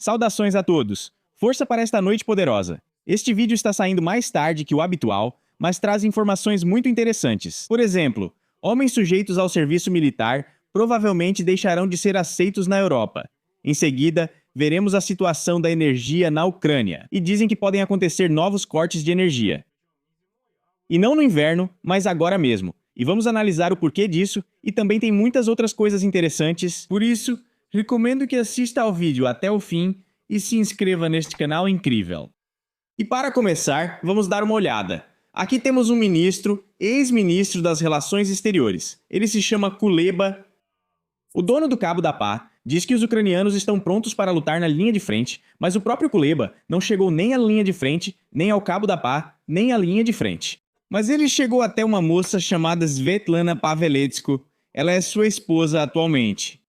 Saudações a todos! Força para esta noite poderosa! Este vídeo está saindo mais tarde que o habitual, mas traz informações muito interessantes. Por exemplo, homens sujeitos ao serviço militar provavelmente deixarão de ser aceitos na Europa. Em seguida, veremos a situação da energia na Ucrânia, e dizem que podem acontecer novos cortes de energia. E não no inverno, mas agora mesmo. E vamos analisar o porquê disso, e também tem muitas outras coisas interessantes. Por isso, recomendo que assista ao vídeo até o fim e se inscreva neste canal incrível. E para começar, vamos dar uma olhada. Aqui temos um ministro, ex-ministro das Relações Exteriores. Ele se chama Kuleba. O dono do Cabo da Pá diz que os ucranianos estão prontos para lutar na linha de frente, mas o próprio Kuleba não chegou nem à linha de frente, nem ao Cabo da Pá, nem à linha de frente. Mas ele chegou até uma moça chamada Svetlana Pavletsky. Ela é sua esposa atualmente.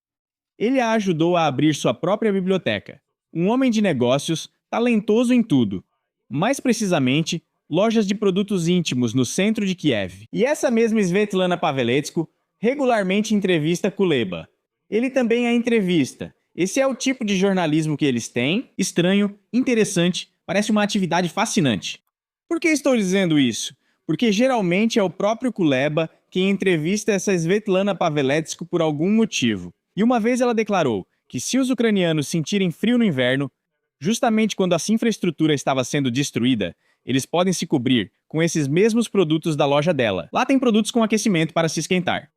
Ele a ajudou a abrir sua própria biblioteca. Um homem de negócios, talentoso em tudo. Mais precisamente, lojas de produtos íntimos no centro de Kiev. E essa mesma Svetlana Pavletsky regularmente entrevista Kuleba. Ele também a entrevista. Esse é o tipo de jornalismo que eles têm. Estranho, interessante, parece uma atividade fascinante. Por que estou dizendo isso? Porque geralmente é o próprio Kuleba quem entrevista essa Svetlana Pavletsky por algum motivo. E uma vez ela declarou que se os ucranianos sentirem frio no inverno, justamente quando a infraestrutura estava sendo destruída, eles podem se cobrir com esses mesmos produtos da loja dela. Lá tem produtos com aquecimento para se esquentar.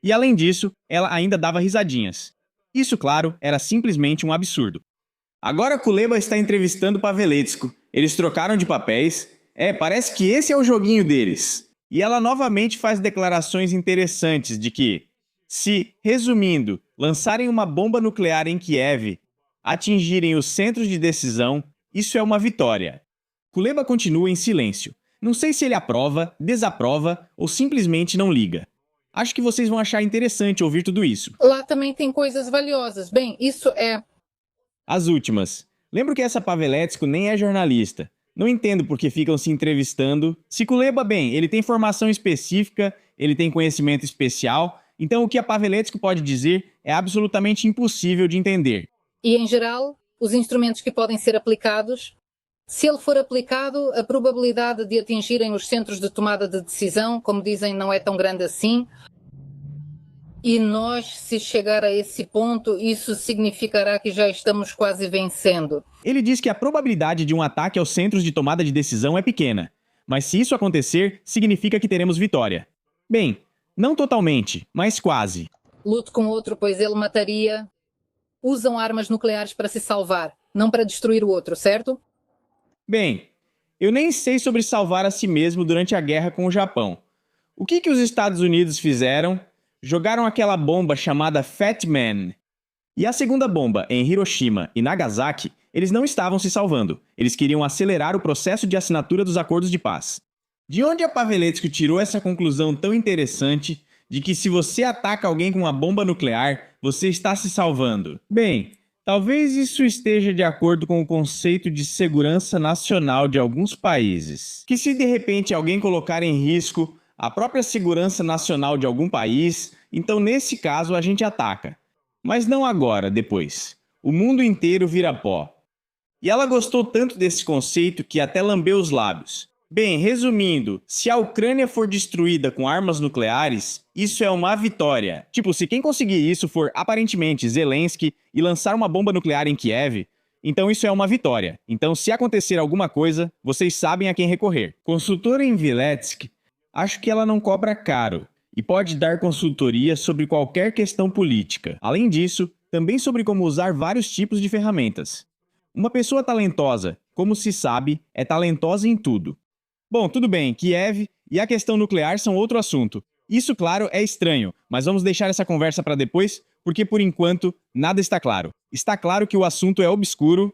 E além disso, ela ainda dava risadinhas. Isso, claro, era simplesmente um absurdo. Agora Kuleba está entrevistando Pavletsky. Eles trocaram de papéis. Parece que esse é o joguinho deles. E ela novamente faz declarações interessantes de que, se, resumindo, lançarem uma bomba nuclear em Kiev, atingirem os centros de decisão, isso é uma vitória. Kuleba continua em silêncio. Não sei se ele aprova, desaprova ou simplesmente não liga. Acho que vocês vão achar interessante ouvir tudo isso. Lá também tem coisas valiosas. Bem, isso é... As últimas. Lembro que essa Pavletsky nem é jornalista. Não entendo por que ficam se entrevistando. Se Kuleba, bem, ele tem formação específica, ele tem conhecimento especial, então o que a Pavletsky pode dizer é absolutamente impossível de entender. E, em geral, os instrumentos que podem ser aplicados, se ele for aplicado, a probabilidade de atingirem os centros de tomada de decisão, como dizem, não é tão grande assim. E nós, se chegar a esse ponto, isso significará que já estamos quase vencendo. Ele diz que a probabilidade de um ataque aos centros de tomada de decisão é pequena, mas se isso acontecer, significa que teremos vitória. Bem, não totalmente, mas quase. Lute com outro, pois ele mataria. Usam armas nucleares para se salvar, não para destruir o outro, certo? Bem, eu nem sei sobre salvar a si mesmo durante a guerra com o Japão. O que os Estados Unidos fizeram? Jogaram aquela bomba chamada Fat Man. E a segunda bomba, em Hiroshima e Nagasaki, eles não estavam se salvando. Eles queriam acelerar o processo de assinatura dos acordos de paz. De onde a Pavletsky tirou essa conclusão tão interessante de que se você ataca alguém com uma bomba nuclear, você está se salvando? Bem, talvez isso esteja de acordo com o conceito de segurança nacional de alguns países. Que se de repente alguém colocar em risco a própria segurança nacional de algum país, então nesse caso a gente ataca. Mas não agora, depois. O mundo inteiro vira pó. E ela gostou tanto desse conceito que até lambeu os lábios. Bem, resumindo, se a Ucrânia for destruída com armas nucleares, isso é uma vitória. Tipo, se quem conseguir isso for aparentemente Zelensky e lançar uma bomba nuclear em Kiev, então isso é uma vitória. Então se acontecer alguma coisa, vocês sabem a quem recorrer. Consultora em Viletsky, acho que ela não cobra caro e pode dar consultoria sobre qualquer questão política. Além disso, também sobre como usar vários tipos de ferramentas. Uma pessoa talentosa, como se sabe, é talentosa em tudo. Bom, tudo bem, Kiev e a questão nuclear são outro assunto. Isso, claro, é estranho, mas vamos deixar essa conversa para depois, porque por enquanto nada está claro. Está claro que o assunto é obscuro.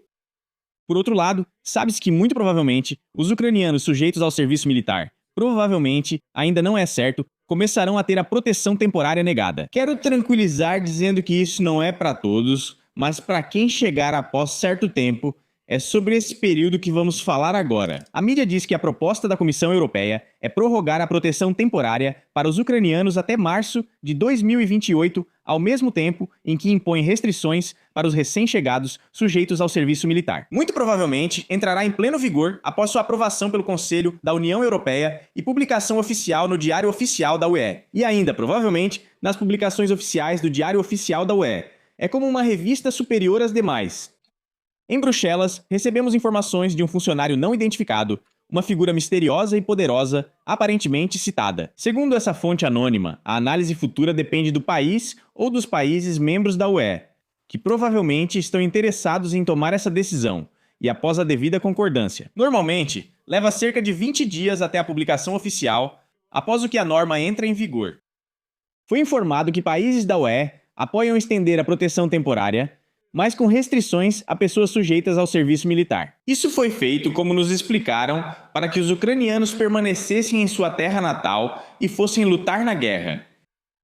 Por outro lado, sabe-se que muito provavelmente os ucranianos sujeitos ao serviço militar, provavelmente, ainda não é certo, começarão a ter a proteção temporária negada. Quero tranquilizar dizendo que isso não é para todos, mas para quem chegar após certo tempo, É sobre esse período que vamos falar agora. A mídia diz que a proposta da Comissão Europeia é prorrogar a proteção temporária para os ucranianos até março de 2028, ao mesmo tempo em que impõe restrições para os recém-chegados sujeitos ao serviço militar. Muito provavelmente entrará em pleno vigor após sua aprovação pelo Conselho da União Europeia e publicação oficial no Diário Oficial da UE. E ainda, provavelmente, nas publicações oficiais do Diário Oficial da UE. É como uma revista superior às demais. Em Bruxelas, recebemos informações de um funcionário não identificado, uma figura misteriosa e poderosa, aparentemente citada. Segundo essa fonte anônima, a análise futura depende do país ou dos países membros da UE, que provavelmente estão interessados em tomar essa decisão, e após a devida concordância. Normalmente, leva cerca de 20 dias até a publicação oficial, após o que a norma entra em vigor. Foi informado que países da UE apoiam estender a proteção temporária, mas com restrições a pessoas sujeitas ao serviço militar. Isso foi feito, como nos explicaram, para que os ucranianos permanecessem em sua terra natal e fossem lutar na guerra.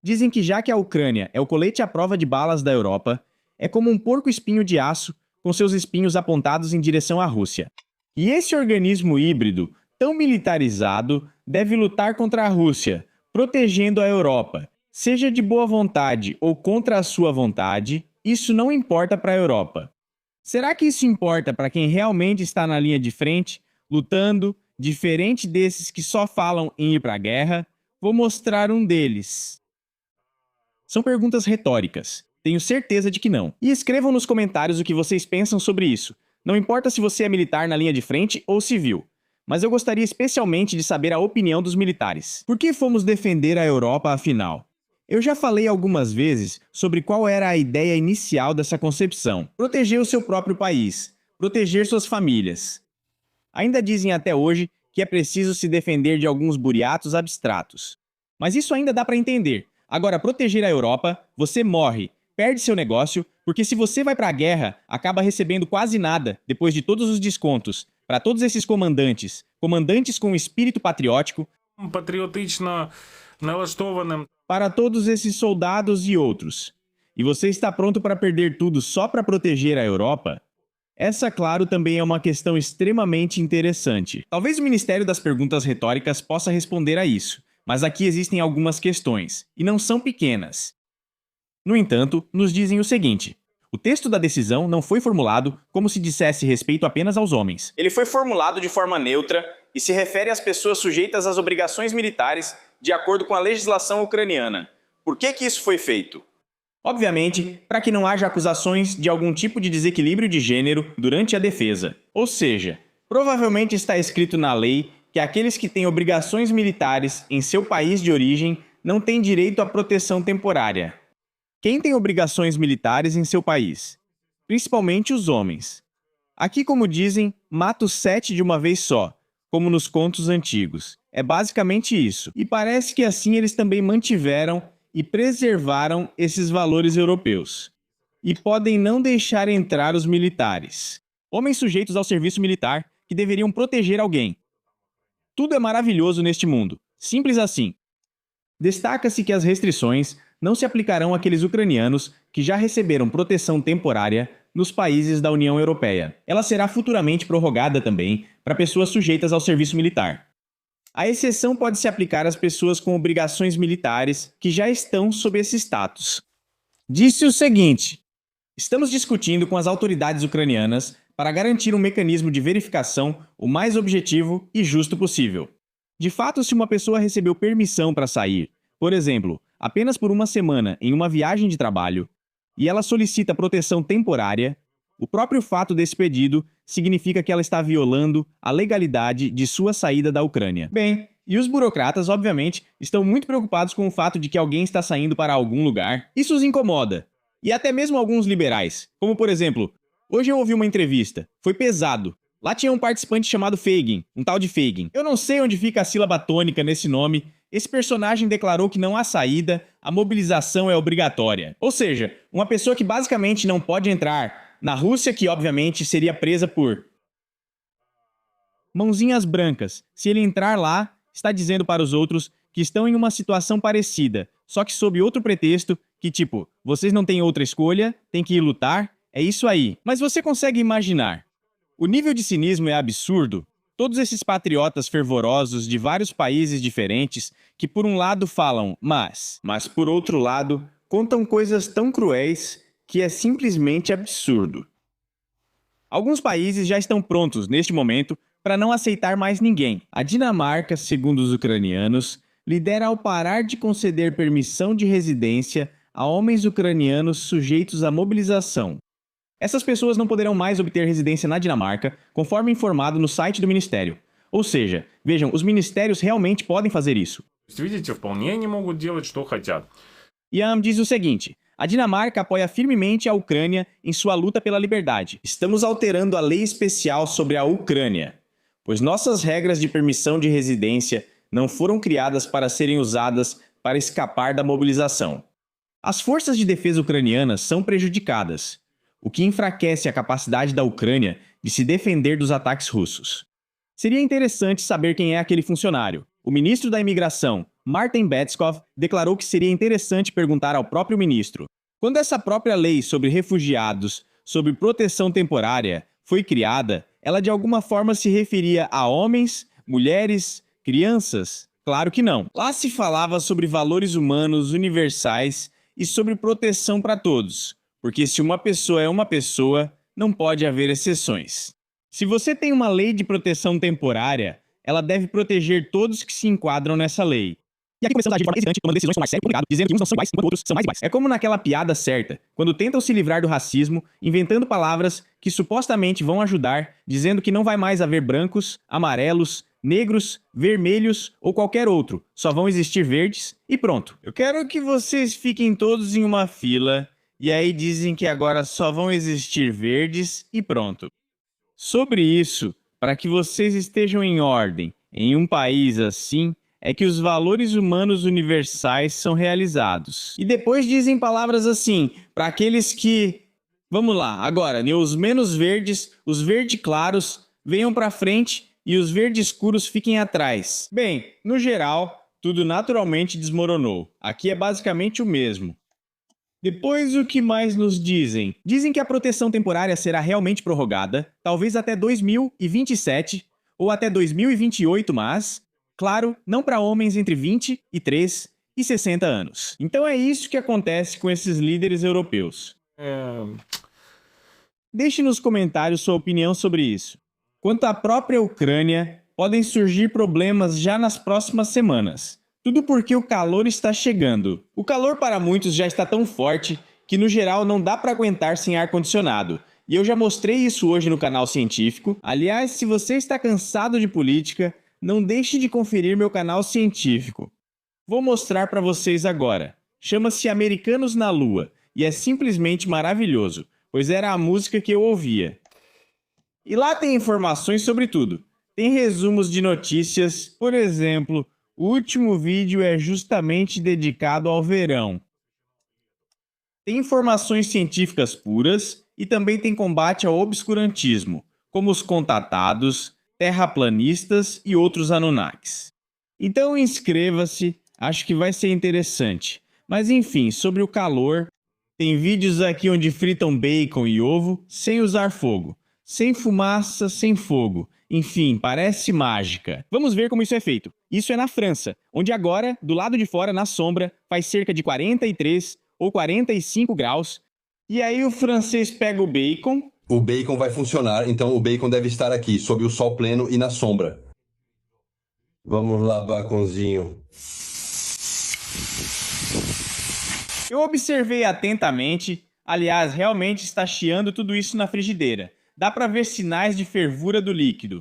Dizem que já que a Ucrânia é o colete à prova de balas da Europa, é como um porco-espinho de aço com seus espinhos apontados em direção à Rússia. E esse organismo híbrido, tão militarizado, deve lutar contra a Rússia, protegendo a Europa. Seja de boa vontade ou contra a sua vontade, isso não importa para a Europa. Será que isso importa para quem realmente está na linha de frente, lutando, diferente desses que só falam em ir para a guerra? Vou mostrar um deles. São perguntas retóricas. Tenho certeza de que não. E escrevam nos comentários o que vocês pensam sobre isso. Não importa se você é militar na linha de frente ou civil. Mas eu gostaria especialmente de saber a opinião dos militares. Por que fomos defender a Europa afinal? Eu já falei algumas vezes sobre qual era a ideia inicial dessa concepção. Proteger o seu próprio país, proteger suas famílias. Ainda dizem até hoje que é preciso se defender de alguns buriatos abstratos. Mas isso ainda dá para entender. Agora, proteger a Europa, você morre, perde seu negócio, porque se você vai para a guerra, acaba recebendo quase nada depois de todos os descontos. Para todos esses comandantes com espírito patriótico, Патріотично налаштованим. para todos esses soldados e outros. E você está pronto para perder tudo só para proteger a Europa? Essa, claro, também é uma questão extremamente interessante. Talvez o Ministério das Perguntas Retóricas possa responder a isso, mas aqui existem algumas questões, e não são pequenas. No entanto, nos dizem o seguinte: o texto da decisão não foi formulado como se dissesse respeito apenas aos homens. Ele foi formulado de forma neutra e se refere às pessoas sujeitas às obrigações militares de acordo com a legislação ucraniana. Por que isso foi feito? Obviamente, para que não haja acusações de algum tipo de desequilíbrio de gênero durante a defesa. Ou seja, provavelmente está escrito na lei que aqueles que têm obrigações militares em seu país de origem não têm direito à proteção temporária. Quem tem obrigações militares em seu país? Principalmente os homens. Aqui, como dizem, mata os 7 de uma vez só, como nos contos antigos. É basicamente isso. E parece que assim eles também mantiveram e preservaram esses valores europeus. E podem não deixar entrar os militares. Homens sujeitos ao serviço militar que deveriam proteger alguém. Tudo é maravilhoso neste mundo. Simples assim. Destaca-se que as restrições não se aplicarão àqueles ucranianos que já receberam proteção temporária nos países da União Europeia. Ela será futuramente prorrogada também para pessoas sujeitas ao serviço militar. A exceção pode se aplicar às pessoas com obrigações militares que já estão sob esse status. Disse o seguinte: estamos discutindo com as autoridades ucranianas para garantir um mecanismo de verificação o mais objetivo e justo possível. De fato, se uma pessoa recebeu permissão para sair, por exemplo, apenas por uma semana em uma viagem de trabalho, e ela solicita proteção temporária, o próprio fato desse pedido significa que ela está violando a legalidade de sua saída da Ucrânia. Bem, e os burocratas, obviamente, estão muito preocupados com o fato de que alguém está saindo para algum lugar. Isso os incomoda. E até mesmo alguns liberais. Como, por exemplo, hoje eu ouvi uma entrevista. Foi pesado. Lá tinha um participante chamado Fagin, um tal de Fagin. Eu não sei onde fica a sílaba tônica nesse nome. Esse personagem declarou que não há saída, a mobilização é obrigatória. Ou seja, uma pessoa que basicamente não pode entrar na Rússia, que obviamente seria presa por mãozinhas brancas. Se ele entrar lá, está dizendo para os outros que estão em uma situação parecida, só que sob outro pretexto, que tipo, vocês não têm outra escolha, tem que ir lutar, é isso aí. Mas você consegue imaginar O nível de cinismo é absurdo. Todos esses patriotas fervorosos de vários países diferentes que por um lado falam mas por outro lado contam coisas tão cruéis que é simplesmente absurdo. Alguns países já estão prontos neste momento para não aceitar mais ninguém. A Dinamarca, segundo os ucranianos, lidera ao parar de conceder permissão de residência a homens ucranianos sujeitos à mobilização. Essas pessoas não poderão mais obter residência na Dinamarca, conforme informado no site do Ministério. Ou seja, vejam, os ministérios realmente podem fazer isso. Видите, вполне они могут делать, что хотят. Ian diz o seguinte: a Dinamarca apoia firmemente a Ucrânia em sua luta pela liberdade. Estamos alterando a lei especial sobre a Ucrânia, pois nossas regras de permissão de residência não foram criadas para serem usadas para escapar da mobilização. As forças de defesa ucranianas são prejudicadas, o que enfraquece a capacidade da Ucrânia de se defender dos ataques russos. Seria interessante saber quem é aquele funcionário. O ministro da Imigração, Martin Beskov, declarou que seria interessante perguntar ao próprio ministro. Quando essa própria lei sobre refugiados, sobre proteção temporária, foi criada, ela de alguma forma se referia a homens, mulheres, crianças? Claro que não. Lá se falava sobre valores humanos universais e sobre proteção para todos. Porque se uma pessoa é uma pessoa, não pode haver exceções. Se você tem uma lei de proteção temporária, ela deve proteger todos que se enquadram nessa lei. E aqui começamos a agir de forma hesitante, tomando decisões com mais sério complicado, dizendo que uns não são iguais, enquanto outros são mais iguais. É como naquela piada certa, quando tentam se livrar do racismo, inventando palavras que supostamente vão ajudar, dizendo que não vai mais haver brancos, amarelos, negros, vermelhos ou qualquer outro, só vão existir verdes e pronto. Eu quero que vocês fiquem todos em uma fila. E aí dizem que agora só vão existir verdes e pronto. Sobre isso, para que vocês estejam em ordem, em um país assim, é que os valores humanos universais são realizados. E depois dizem palavras assim, para aqueles que... Vamos lá, agora, os menos verdes, os verdes claros, venham para frente e os verdes escuros fiquem atrás. Bem, no geral, tudo naturalmente desmoronou. Aqui é basicamente o mesmo. Depois, o que mais nos dizem? Dizem que a proteção temporária será realmente prorrogada, talvez até 2027 ou até 2028, mas, claro, não para homens entre 23 e 60 anos. Então é isso que acontece com esses líderes europeus. Deixe nos comentários sua opinião sobre isso. Quanto à própria Ucrânia, podem surgir problemas já nas próximas semanas. Tudo porque o calor está chegando. O calor para muitos já está tão forte que no geral não dá para aguentar sem ar-condicionado. E eu já mostrei isso hoje no canal científico. Aliás, se você está cansado de política, não deixe de conferir meu canal científico. Vou mostrar para vocês agora. Chama-se Americanos na Lua e é simplesmente maravilhoso, pois era a música que eu ouvia. E lá tem informações sobre tudo. Tem resumos de notícias, por exemplo... O último vídeo é justamente dedicado ao verão. Tem informações científicas puras e também tem combate ao obscurantismo, como os contatados, terraplanistas e outros Anunnakis. Então inscreva-se, acho que vai ser interessante. Mas enfim, sobre o calor, tem vídeos aqui onde fritam bacon e ovo sem usar fogo, sem fumaça, sem fogo. Enfim, parece mágica. Vamos ver como isso é feito. Isso é na França, onde agora, do lado de fora, na sombra, faz cerca de 43 ou 45 graus. E aí o francês pega o bacon... O bacon vai funcionar, então o bacon deve estar aqui, sob o sol pleno e na sombra. Vamos lá, baconzinho. Eu observei atentamente, aliás, realmente está chiando tudo isso na frigideira. Dá para ver sinais de fervura do líquido.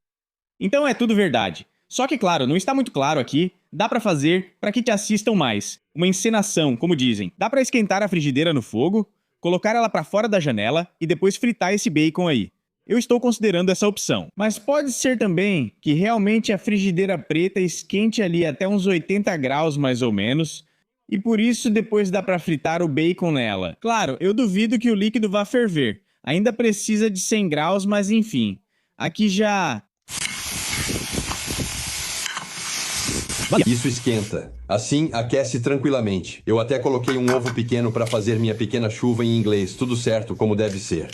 Então é tudo verdade. Só que, claro, não está muito claro aqui, dá para fazer para que te assistam mais. Uma encenação, como dizem. Dá para esquentar a frigideira no fogo, colocar ela para fora da janela e depois fritar esse bacon aí. Eu estou considerando essa opção. Mas pode ser também que realmente a frigideira preta esquente ali até uns 80 graus mais ou menos, e por isso depois dá para fritar o bacon nela. Claro, eu duvido que o líquido vá ferver. Ainda precisa de 100 graus, mas enfim. Aqui já... Isso esquenta. Assim, aquece tranquilamente. Eu até coloquei um ovo pequeno para fazer minha pequena chuva em inglês. Tudo certo, como deve ser.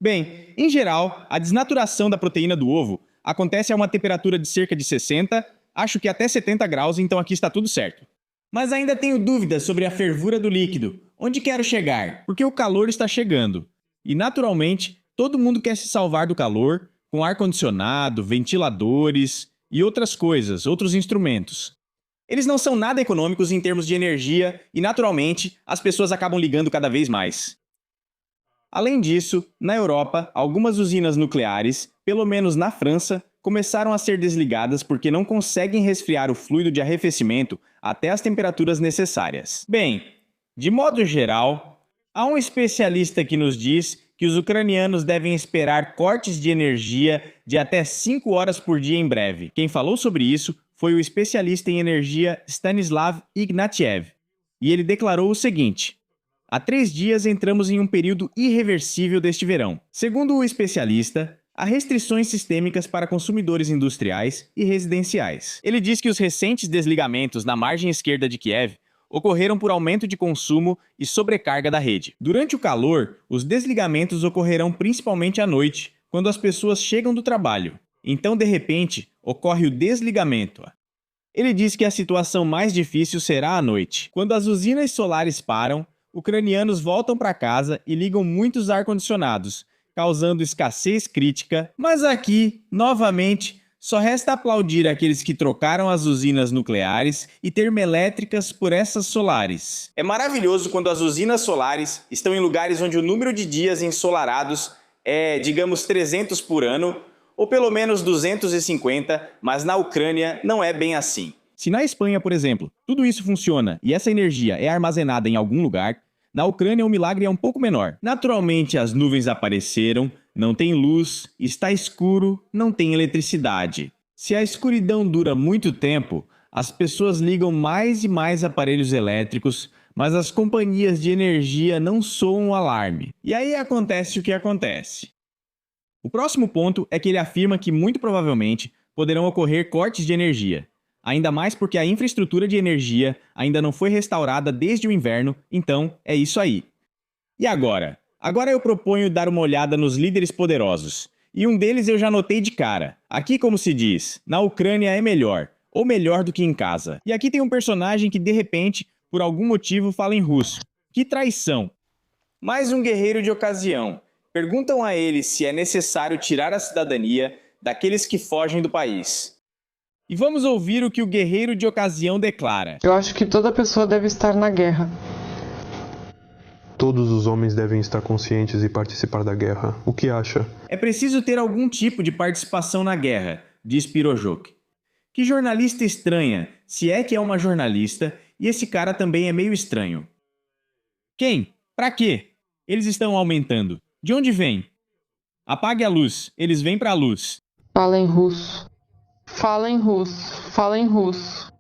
Bem, em geral, a desnaturação da proteína do ovo acontece a uma temperatura de cerca de 60, acho que até 70 graus, então aqui está tudo certo. Mas ainda tenho dúvidas sobre a fervura do líquido. Onde quero chegar? Porque o calor está chegando. E, naturalmente, todo mundo quer se salvar do calor com ar-condicionado, ventiladores e outras coisas, outros instrumentos. Eles não são nada econômicos em termos de energia e, naturalmente, as pessoas acabam ligando cada vez mais. Além disso, na Europa, algumas usinas nucleares, pelo menos na França, começaram a ser desligadas porque não conseguem resfriar o fluido de arrefecimento até as temperaturas necessárias. Bem, de modo geral, há um especialista que nos diz que os ucranianos devem esperar cortes de energia de até 5 horas por dia em breve. Quem falou sobre isso foi o especialista em energia Stanislav Ignatiev, e ele declarou o seguinte: há 3 dias entramos em um período irreversível deste verão. Segundo o especialista, há restrições sistêmicas para consumidores industriais e residenciais. Ele diz que os recentes desligamentos na margem esquerda de Kiev ocorreram por aumento de consumo e sobrecarga da rede. Durante o calor, os desligamentos ocorrerão principalmente à noite, quando as pessoas chegam do trabalho. Então, de repente, ocorre o desligamento. Ele diz que a situação mais difícil será à noite. Quando as usinas solares param, ucranianos voltam para casa e ligam muitos ar-condicionados, causando escassez crítica, mas aqui, novamente, só resta aplaudir aqueles que trocaram as usinas nucleares e termoelétricas por essas solares. É maravilhoso quando as usinas solares estão em lugares onde o número de dias ensolarados é, digamos, 300 por ano, ou pelo menos 250, mas na Ucrânia não é bem assim. Se na Espanha, por exemplo, tudo isso funciona e essa energia é armazenada em algum lugar, na Ucrânia o milagre é um pouco menor. Naturalmente as nuvens apareceram, não tem luz, está escuro, não tem eletricidade. Se a escuridão dura muito tempo, as pessoas ligam mais e mais aparelhos elétricos, mas as companhias de energia não soam um alarme. E aí acontece o que acontece. O próximo ponto é que ele afirma que muito provavelmente poderão ocorrer cortes de energia. Ainda mais porque a infraestrutura de energia ainda não foi restaurada desde o inverno, então é isso aí. E agora? Agora eu proponho dar uma olhada nos líderes poderosos. E um deles eu já notei de cara. Aqui, como se diz, na Ucrânia é melhor, ou melhor do que em casa. E aqui tem um personagem que de repente, por algum motivo, fala em russo. Que traição! Mais um guerreiro de ocasião. Perguntam a ele se é necessário tirar a cidadania daqueles que fogem do país. E vamos ouvir o que o guerreiro de ocasião declara. Eu acho que toda pessoa deve estar na guerra. Todos os homens devem estar conscientes e participar da guerra. O que acha? É preciso ter algum tipo de participação na guerra, diz Pirojok. Que jornalista estranha, se é que é uma jornalista, e esse cara também é meio estranho. Quem? Pra quê? Eles estão aumentando. De onde vem? Apague a luz, eles vêm pra luz. Fala em russo. Fala em russo. Fala em russo.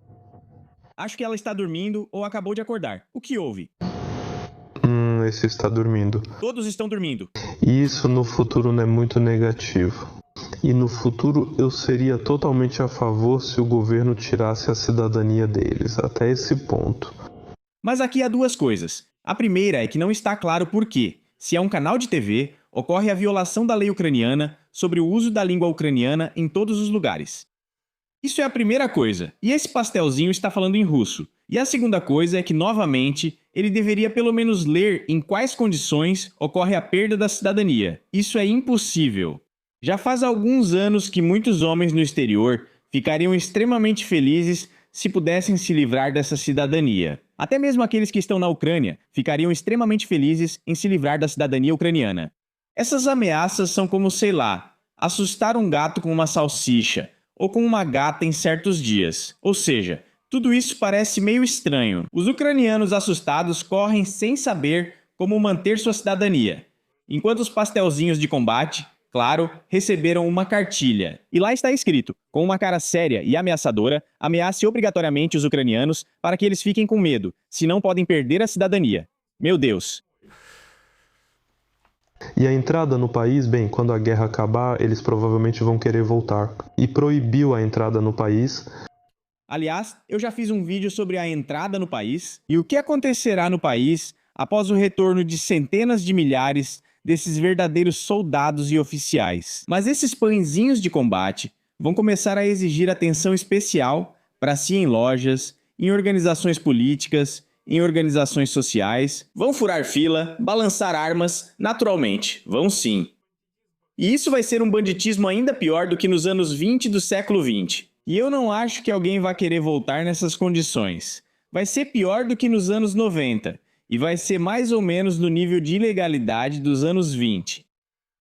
Acho que ela está dormindo ou acabou de acordar. O que houve? Esse está dormindo. Todos estão dormindo. Isso no futuro não é muito negativo. E no futuro eu seria totalmente a favor se o governo tirasse a cidadania deles, até esse ponto. Mas aqui há 2 coisas. A primeira é que não está claro por quê. Se é um canal de TV, ocorre a violação da lei ucraniana sobre o uso da língua ucraniana em todos os lugares. Isso é a primeira coisa, e esse pastelzinho está falando em russo. E a segunda coisa é que, novamente, ele deveria pelo menos ler em quais condições ocorre a perda da cidadania. Isso é impossível. Já faz alguns anos que muitos homens no exterior ficariam extremamente felizes se pudessem se livrar dessa cidadania. Até mesmo aqueles que estão na Ucrânia ficariam extremamente felizes em se livrar da cidadania ucraniana. Essas ameaças são como, sei lá, assustar um gato com uma salsicha, ou com uma gata em certos dias. Ou seja, tudo isso parece meio estranho. Os ucranianos assustados correm sem saber como manter sua cidadania, enquanto os pastelzinhos de combate, claro, receberam uma cartilha. E lá está escrito, com uma cara séria e ameaçadora, ameace obrigatoriamente os ucranianos para que eles fiquem com medo, senão podem perder a cidadania. Meu Deus! E a entrada no país, bem, quando a guerra acabar, eles provavelmente vão querer voltar. E proibiu a entrada no país. Aliás, eu já fiz um vídeo sobre a entrada no país e o que acontecerá no país após o retorno de centenas de milhares desses verdadeiros soldados e oficiais. Mas esses pãezinhos de combate vão começar a exigir atenção especial para si em lojas, em organizações políticas, em organizações sociais. Vão furar fila, balançar armas, naturalmente, vão sim. E isso vai ser um banditismo ainda pior do que nos anos 20 do século 20. E eu não acho que alguém vá querer voltar nessas condições. Vai ser pior do que nos anos 90, e vai ser mais ou menos no nível de ilegalidade dos anos 20.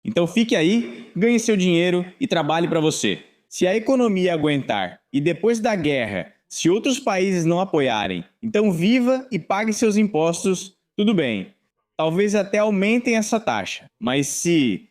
Então fique aí, ganhe seu dinheiro e trabalhe para você. Se a economia aguentar, e depois da guerra, se outros países não apoiarem, então viva e pague seus impostos, tudo bem. Talvez até aumentem essa taxa, mas se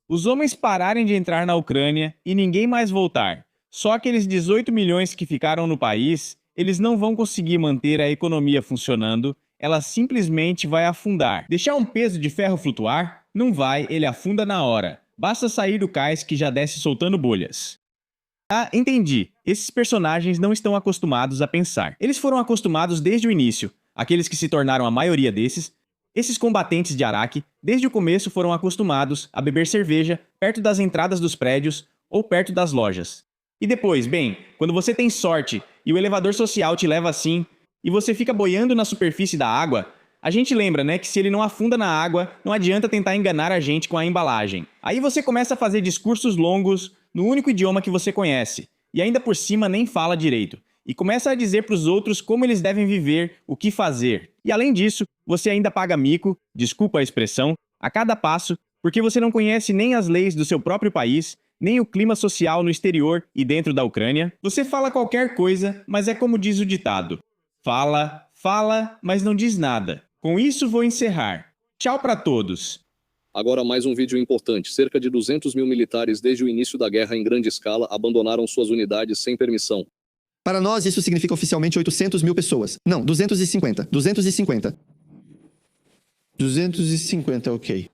os homens pararem de entrar na Ucrânia e ninguém mais voltar, só aqueles 18 milhões que ficaram no país, eles não vão conseguir manter a economia funcionando, ela simplesmente vai afundar. Deixar um peso de ferro flutuar? Não vai, ele afunda na hora. Basta sair do cais que já desce soltando bolhas. Ah, entendi. Esses personagens não estão acostumados a pensar. Eles foram acostumados desde o início. Aqueles que se tornaram a maioria desses, esses combatentes de Araque, desde o começo foram acostumados a beber cerveja perto das entradas dos prédios ou perto das lojas. E depois, bem, quando você tem sorte e o elevador social te leva assim, e você fica boiando na superfície da água, a gente lembra, né, que se ele não afunda na água, não adianta tentar enganar a gente com a embalagem. Aí você começa a fazer discursos longos no único idioma que você conhece, e ainda por cima nem fala direito, e começa a dizer para os outros como eles devem viver, o que fazer. E além disso, você ainda paga mico, desculpa a expressão, a cada passo, porque você não conhece nem as leis do seu próprio país, nem o clima social no exterior e dentro da Ucrânia. Você fala qualquer coisa, mas é como diz o ditado: fala, mas não diz nada. Com isso vou encerrar. Tchau para todos. Agora mais um vídeo importante. Cerca de 200 mil militares desde o início da guerra em grande escala abandonaram suas unidades sem permissão. Para nós, isso significa oficialmente 800 mil pessoas. Não, 250. 250, ok.